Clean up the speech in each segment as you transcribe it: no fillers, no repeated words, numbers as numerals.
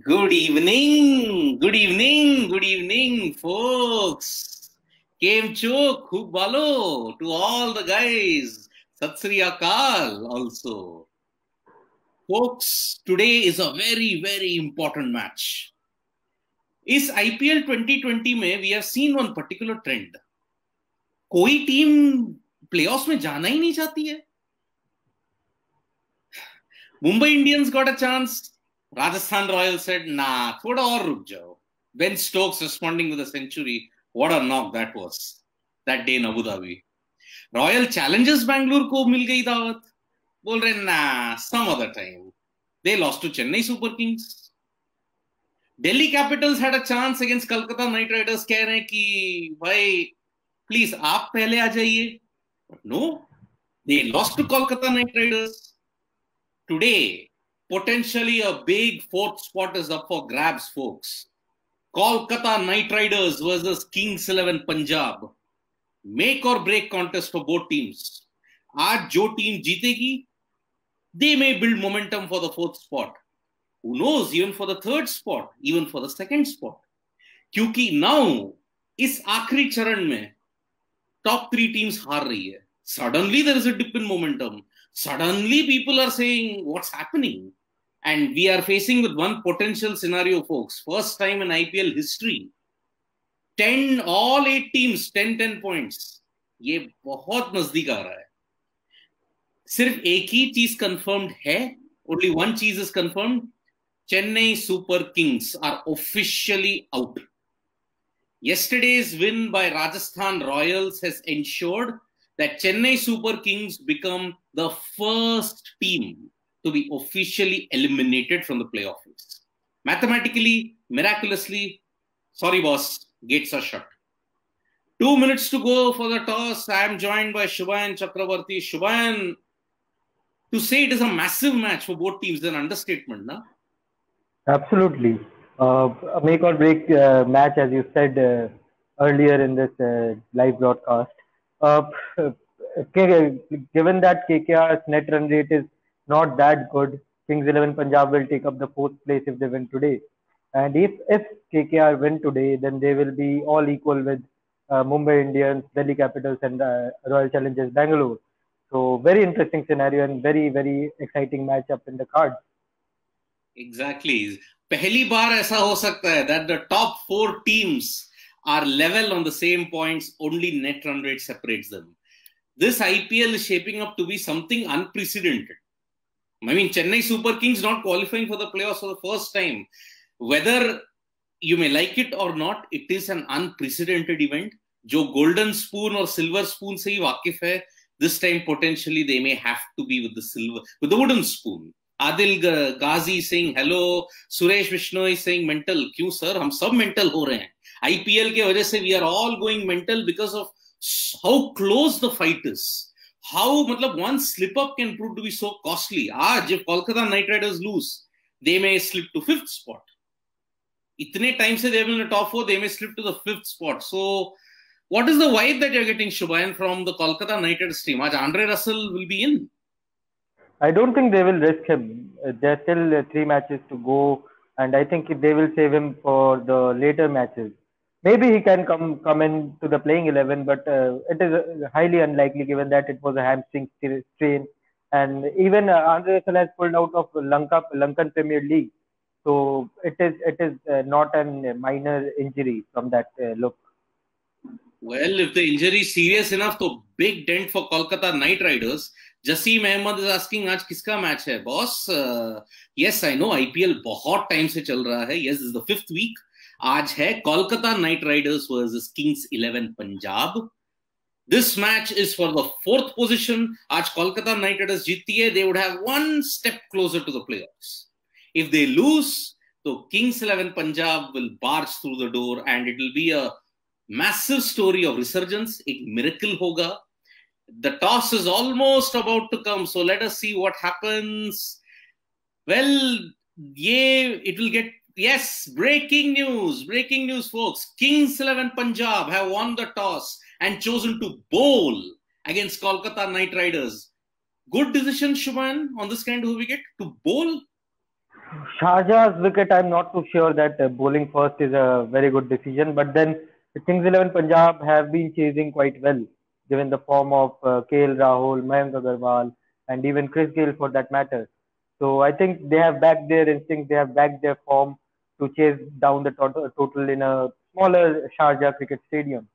Good evening, folks. Came cho, khub balo to all the guys. Sat Sri Akal also. Folks, today is a very, very important match. इस IPL 2020 में we have seen one particular trend. कोई team playoffs में जाना ही नहीं चाहती है. Mumbai Indians got a chance. Rajasthan Royals said, nah, thoda aur ruk jao. Ben Stokes responding with a century. What a knock that was. That day in Abu Dhabi. Royal Challengers Bangalore ko mil gayi dawat. Bol rahe, nah, some other time. They lost to Chennai Super Kings. Delhi Capitals had a chance against Kolkata Knight Riders. Keh rahe hain ki, bhai, please, aap pehle aa jaiye. But no, they lost to Kolkata Knight Riders. Today, potentially a big fourth spot is up for grabs, folks. Kolkata Knight Riders versus Kings 11 Punjab. Make or break contest for both teams. Aaj jo team jeetegi, they may build momentum for the fourth spot. Who knows, even for the third spot, even for the second spot. Kyunki now, is aakhri charan mein, top three teams haar rahi hai. Suddenly there is a dip in momentum. Suddenly people are saying, what's happening? And we are facing with one potential scenario, folks. First time in IPL history. All 8 teams, 10 points. ये बहुत नजदीक आ रहा है. सिर्फ एक ही चीज confirmed है. Only one cheese is confirmed. Chennai Super Kings are officially out. Yesterday's win by Rajasthan Royals has ensured that Chennai Super Kings become the first team to be officially eliminated from the playoffs. Mathematically, miraculously, sorry boss, gates are shut. 2 minutes to go for the toss. I am joined by Shubhayan Chakravarti. Shubhayan, to say it is a massive match for both teams is an understatement, na? Absolutely. A make or break match, as you said earlier in this live broadcast. Given that KKR's net run rate is not that good, Kings 11 Punjab will take up the 4th place if they win today. And if KKR win today, then they will be all equal with Mumbai Indians, Delhi Capitals, and Royal Challengers Bangalore. So very interesting scenario and very, very exciting matchup in the cards. Exactly. पहली बार ऐसा हो सकता है that the top 4 teams are level on the same points, only net run rate separates them. This IPL is shaping up to be something unprecedented. I mean, Chennai Super Kings not qualifying for the playoffs for the first time. Whether you may like it or not, it is an unprecedented event. Jo golden spoon or silver spoon se hi waqif hai, this time potentially they may have to be with the wooden spoon. Adil Ghazi saying hello, Suresh Vishnoi saying mental. Kyun sir, hum sab mental ho rahe hain. IPL ke wajah se we are all going mental because of how close the fight is. How one slip up can prove to be so costly. If Kolkata Knight Riders lose, they may slip to 5th spot. Itne time se they have been in the top 4, they may slip to the 5th spot. So, what is the vibe that you're getting, Shubhayan, from the Kolkata Knight Riders team? Andre Russell will be in. I don't think they will risk him. There are still 3 matches to go, and I think they will save him for the later matches. Maybe he can come into the playing 11, but it is highly unlikely given that it was a hamstring strain, and even Andre Russell has pulled out of Lankan Premier League, so it is not a minor injury from that look. Well, if the injury is serious enough, to big dent for Kolkata Knight Riders. Jasim Ahmed is asking, आज किसका match है, boss? Yes, I know IPL बहुत time से चल रहा है. Yes, this is the 5th week. आज है Kolkata Knight Riders versus Kings 11 Punjab. This match is for the 4th position. आज Kolkata Knight Riders जीतती है, they would have one step closer to the playoffs. If they lose, so Kings 11 Punjab will barge through the door and it will be a massive story of resurgence. A miracle hoga. The toss is almost about to come, so let us see what happens. Well, it will get, yes, breaking news, folks. Kings 11 Punjab have won the toss and chosen to bowl against Kolkata Knight Riders. Good decision, Shubhayan, on this kind of wicket, to bowl? Sharjah's wicket, I'm not too sure that bowling first is a very good decision. But then the Kings 11 Punjab have been chasing quite well, given the form of KL Rahul, Mayank Agarwal, and even Chris Gayle for that matter. So I think they have backed their instincts, they have backed their form to chase down the total in a smaller Sharjah cricket stadium.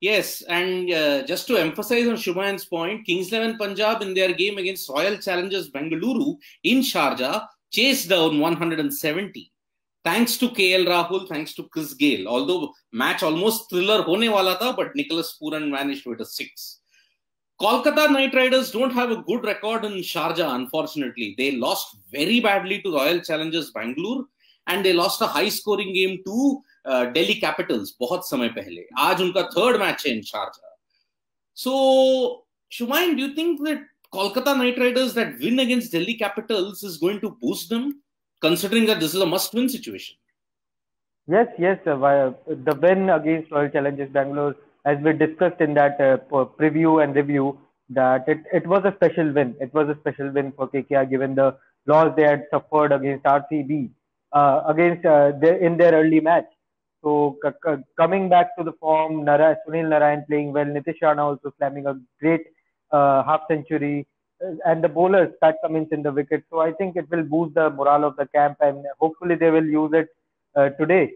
Yes, and just to emphasize on Shumayan's point, Kings 11 Punjab in their game against Royal Challengers Bengaluru in Sharjah chased down 170. Thanks to KL Rahul, thanks to Chris Gayle. Although match almost thriller hone wala tha, but Nicholas Pooran managed to hit a six. Kolkata Knight Riders don't have a good record in Sharjah, unfortunately. They lost very badly to Royal Challengers Bangalore and they lost a high-scoring game to Delhi Capitals बहुत समय पहले. आज उनका third match है in Sharjah. So, Shumayan, do you think that Kolkata Knight Riders that win against Delhi Capitals is going to boost them, considering that this is a must-win situation? Yes, yes. The win against Royal Challengers Bangalore, as we discussed in that preview and review, that it was a special win. It was a special win for KKR given the loss they had suffered against RCB in their early match. So coming back to the form, Sunil Narayan playing well, Nitish Rana also slamming a great half century, and the bowlers Pat Cummins in the wicket. So I think it will boost the morale of the camp, and hopefully they will use it today.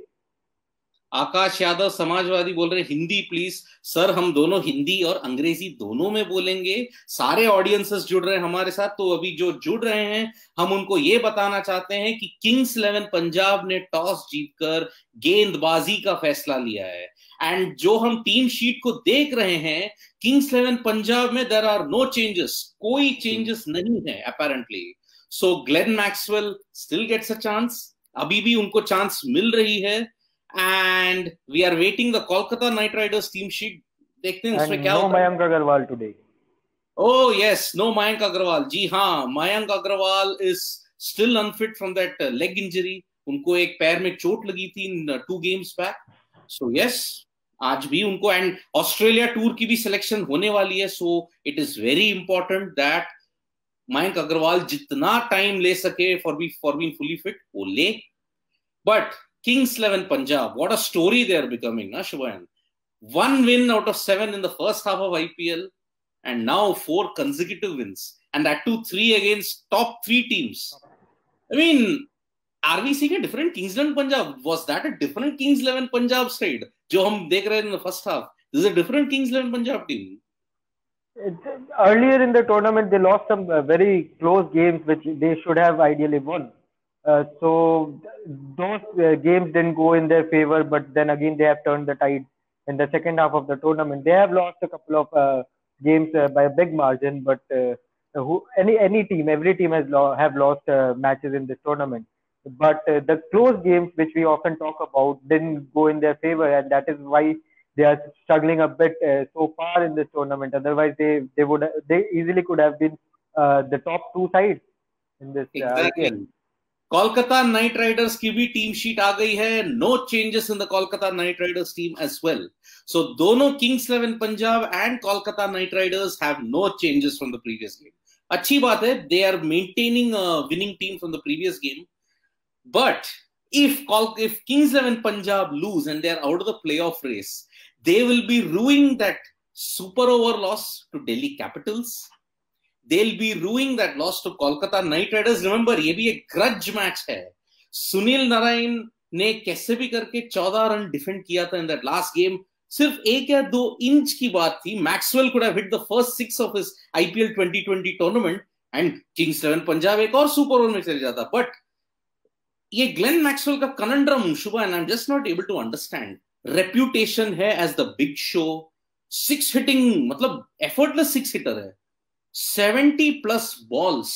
आकाश यादव समाजवादी बोल रहे Hindi please sir हम दोनों हिंदी और अंग्रेजी दोनों में बोलेंगे सारे ऑडियंसेस जुड़ रहे हैं हमारे साथ तो अभी जो जुड़ रहे हैं हम उनको ये बताना चाहते हैं कि किंग्स 11 पंजाब ने टॉस जीतकर गेंदबाजी का फैसला लिया है एंड जो हम टीम शीट को देख रहे हैं किंग्स 11 पंजाब में देयर आर नो चेंजेस कोई चेंजेस नहीं है apparently so Glenn Maxwell still gets a chance अभी भी उनको चांस मिल रही है and we are waiting the Kolkata Knight Riders team sheet. देखते हैं उसमें क्या होता है. No Mayank Agarwal today. Oh yes, no Mayank Agarwal. जी हाँ, Mayank Agarwal is still unfit from that leg injury. उनको एक पैर में चोट लगी थी in 2 games back. So yes, आज भी उनको and ऑस्ट्रेलिया टूर की भी सिलेक्शन होने वाली है. So it is very important that Mayank Agarwal जितना टाइम ले सके for being fully fit वो ले. But Kings 11 Punjab, what a story they are becoming, na Shubhayan? 1 win out of 7 in the first half of IPL, and now 4 consecutive wins, and that too 3 against top 3 teams. I mean, are we seeing a different Kings 11 Punjab? Was that a different Kings 11 Punjab side? जो हम देख रहे हैं in the first half. This is a different Kings 11 Punjab team. Earlier in the tournament, they lost some very close games which they should have ideally won. So those games didn't go in their favor, but then again they have turned the tide in the second half of the tournament. They have lost a couple of games by a big margin, but any team, every team have lost matches in this tournament. But the close games which we often talk about didn't go in their favor, and that is why they are struggling a bit so far in this tournament. Otherwise, they easily could have been the top 2 sides in this IPL. Kolkata Knight Riders की भी team sheet आ गई है no changes in the Kolkata Knight Riders team as well so दोनों Kings 11 Punjab and Kolkata Knight Riders have no changes from the previous game अच्छी बात है they are maintaining winning team from the previous game but if Kings 11 Punjab lose and they are out of the playoff race they will be ruining that super over loss to Delhi Capitals they'll be ruining that loss to Kolkata Knight Riders. Remember, ये भी एक grudge match है. सुनील नारायण ने कैसे भी करके 14 run defend किया था in that last game. सिर्फ 1 या 2 इंच की बात थी. Maxwell could have hit the first 6 of his IPL 2020 tournament and Kings 11 Punjab एक और सुपर ओवर में चले जाता. But ये ग्लेन मैक्सवेल का conundrum Shubha and I'm just not able to understand. Reputation है as the big show. 6 hitting मतलब effortless 6 hitter है. 70 plus balls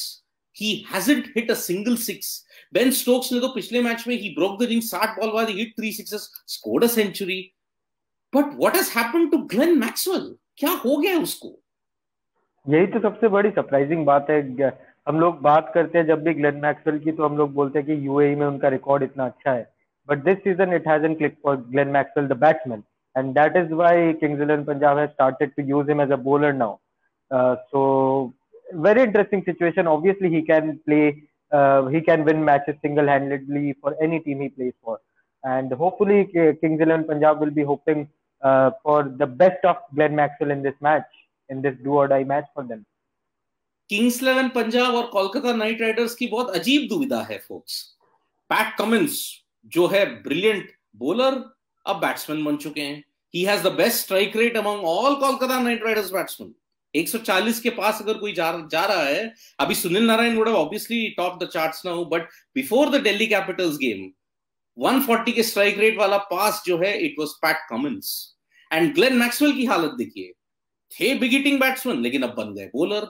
he hasn't hit a single 6 Ben Stokes ने तो पिछले मैच में he broke the ring 60 ball बाद he hit 3 sixes scored a century but what has happened to Glenn Maxwell क्या हो गया उसको यही तो सबसे बड़ी सरप्राइजिंग बात है हम लोग बात करते हैं जब भी ग्लेन मैक्सवेल की तो हम लोग बोलते हैं कि यूएई में उनका रिकॉर्ड इतना अच्छा है but this season it hasn't click for Glenn Maxwell the batsman and that is why Kings 11 Punjab has started to use him as a bowler now. So very interesting situation. Obviously, he can play he can win matches single-handedly for any team he plays for. And hopefully, Kings 11 Punjab will be hoping for the best of Glenn Maxwell in this match, in this do or die match for them. Kings 11 Punjab और Kolkata Knight Riders की बहुत अजीब दुविधा है focus. PAT Cummins जो है brilliant bowler, अब batsman बन चुके हैं. He has the best strike rate among all Kolkata Knight Riders batsman. 140 के पास अगर कोई जा रहा है. अभी Sunil Narayan would have obviously top the charts now, but before the Delhi Capitals game 140 के स्ट्राइक रेट वाला पास जो है it was PAT Cummins. And Glenn Maxwell की हालत देखिए, थे बिग हिटिंग बैट्समैन लेकिन अब बन गए बॉलर.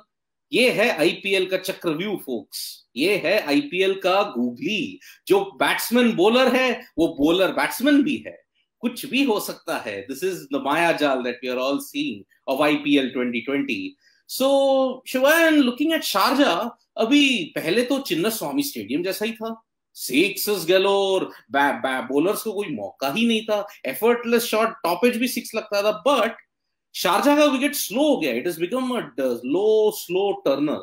ये है आईपीएल का चक्रव्यूह फोक्स. ये है आईपीएल का गूगली. जो बैट्समैन बॉलर है वो बॉलर बैट्समैन भी है. कुछ भी हो सकता है. दिस इज द मायाजाल that we are all seeing of IPL 2020. So Shivan, looking at Sharjah, अभी पहले तो चिन्नास्वामी स्टेडियम जैसा ही था. सिक्सेस गैलोर, बॉलर्स को कोई मौका ही नहीं था. एफर्टलेस शॉट, टॉपेज भी सिक्स लगता था. बट शारजा का विकेट स्लो हो गया. It has become a slow turner.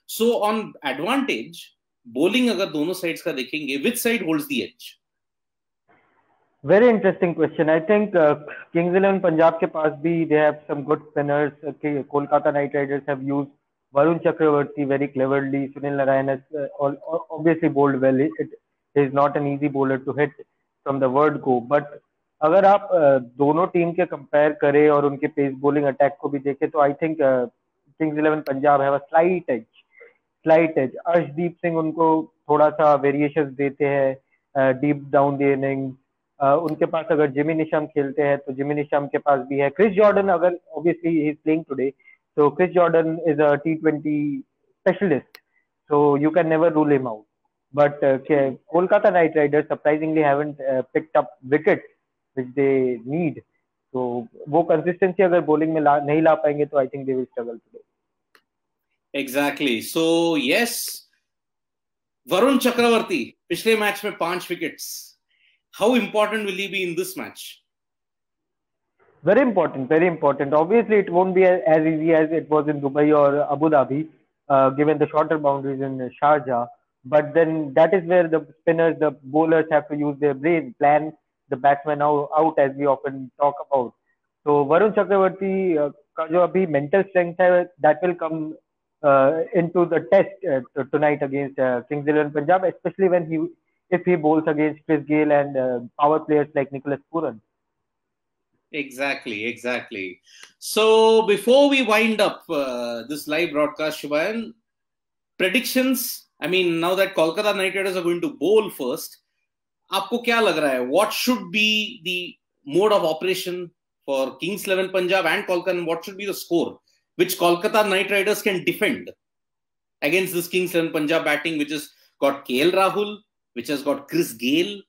So on advantage bowling अगर दोनों साइड्स का देखेंगे, which side holds the edge? Very interesting question. I think Kings 11 Punjab के पास भी they have some good spinners. Kolkata Knight Riders have used Varun Chakravarti very cleverly. Sunil Narayan has obviously bowled well. It is not an easy bowler to hit from the word go. But अगर आप दोनों team के compare करें और उनके pace bowling attack को भी देखें तो I think Kings 11 Punjab have a slight edge. Arshdeep Singh उनको थोड़ा सा वेरिएशंस देते हैं डीप डाउन द इनिंग्स. उनके पास अगर जिमी निशम खेलते हैं तो जिमी निशम के पास भी है. क्रिस जॉर्डन, अगर obviously he is playing today, so Chris Jordan is a T20 specialist, so you can never rule him out. But Kolkata Knight Riders surprisingly haven't picked up wickets which they need. So वो consistency अगर bowling में नहीं ला पाएंगे तो I think they will struggle today. Exactly. So yes, Varun Chakravarti पिछले match में 5 wickets. How important will he be in this match? Very important, very important. Obviously, it won't be as easy as it was in Dubai or Abu Dhabi, given the shorter boundaries in Sharjah. But then that is where the spinners, the bowlers have to use their brain, plan the batsman out as we often talk about. So Varun Chakravarti का जो अभी mental strength है, that will come into the test tonight against Kings 11 Punjab, especially if he bowls against Chris Gayle and power players like Nicholas Pooran. Exactly. So before we wind up this live broadcast, Shubhayan, predictions. I mean, now that Kolkata Knight Riders are going to bowl first, आपको क्या लग रहा है? What should be the mode of operation for Kings 11 Punjab and Kolkata? And what should be the score which Kolkata Knight Riders can defend against this Kings 11 Punjab batting, which has got KL Rahul, which has got Chris Gayle?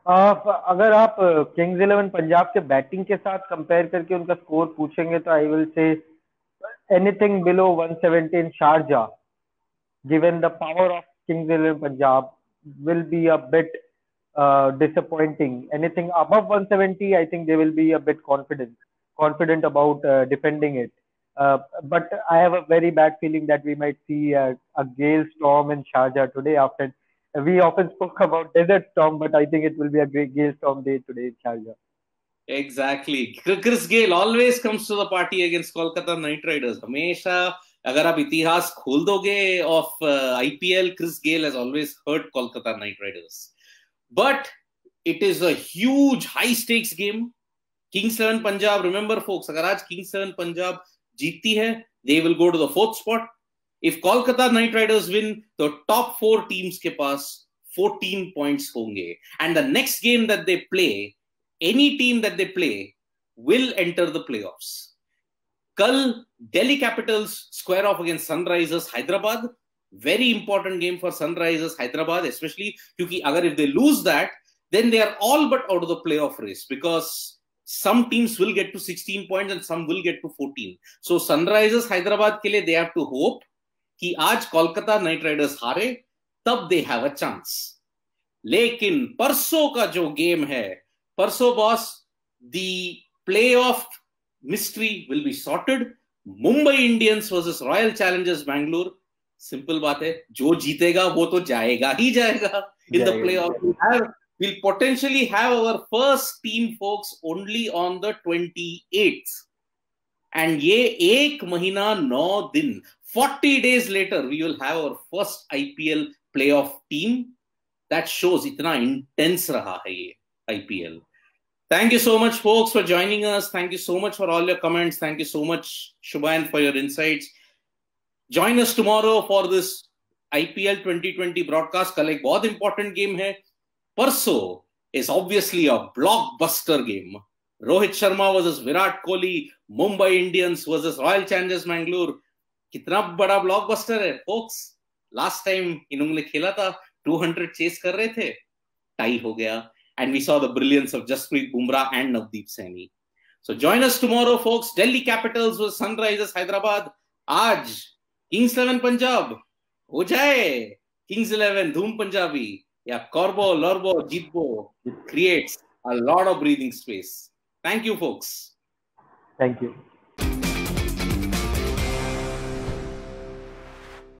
अगर आप Kings 11 Punjab के batting के साथ compare करके उनका score पूछेंगे तो I will say anything below 170 in Sharjah, given the power of Kings 11 Punjab, will be a bit disappointing. Anything above 170, I think they will be a bit confident about defending it. But I have a very bad feeling that we might see a gale storm in Sharjah today. After we often spoke about desert storm, but I think it will be a great gale storm day today in Sharjah. Exactly. Chris Gayle always comes to the party against Kolkata Knight Riders. हमेशा अगर आप इतिहास खोल दोगे of IPL, Chris Gayle has always hurt Kolkata Knight Riders. But it is a huge high stakes game. Kings 11 Punjab, remember folks, अगर आज Kings 11 Punjab जीतती है, they will go to the 4th spot. If Kolkata Knight Riders win, the top 4 teams के पास 14 points होंगे. And the next game that they play, any team that they play will enter the playoffs. कल Delhi Capitals square off against Sunrisers Hyderabad. Very important game for Sunrisers Hyderabad, especially क्योंकि अगर if they lose that, then they are all but out of the playoff race, because some teams will get to 16 points and some will get to 14. So Sunrisers Hyderabad के लिए they have to hope कि आज Kolkata Knight Riders हारे, तब they have a chance. लेकिन परसों का जो गेम है, परसों boss, the playoff mystery will be sorted. Mumbai Indians versus Royal Challengers Bangalore. Simple बात है, जो जीतेगा वो तो जाएगा ही जाएगा in the playoff. We'll potentially have our first team, folks, only on the 28th. And ये एक महीना 9 दिन, 40 days later, we will have our first IPL playoff team. That shows इतना intense रहा है ये IPL. Thank you so much, folks, for joining us. Thank you so much for all your comments. Thank you so much, Shubhayan, for your insights. Join us tomorrow for this IPL 2020 broadcast. कल एक बहुत important game है. परसों is obviously a blockbuster game. Rohit Sharma versus Virat Kohli, Mumbai Indians versus Royal Challengers Bangalore. कितना बड़ा blockbuster है, folks. Last time इन्होंने खेला था, 200 chase कर रहे थे, tie हो गया. And we saw the brilliance of Jasprit Bumrah and Navdeep Saini. So join us tomorrow, folks. Delhi Capitals versus Sunrisers Hyderabad. आज Kings 11 Punjab हो जाए. Kings 11 Dhoom Punjabi. Yeah, Corbo, Lorbo, Jeetbo creates a lot of breathing space. Thank you, folks. Thank you.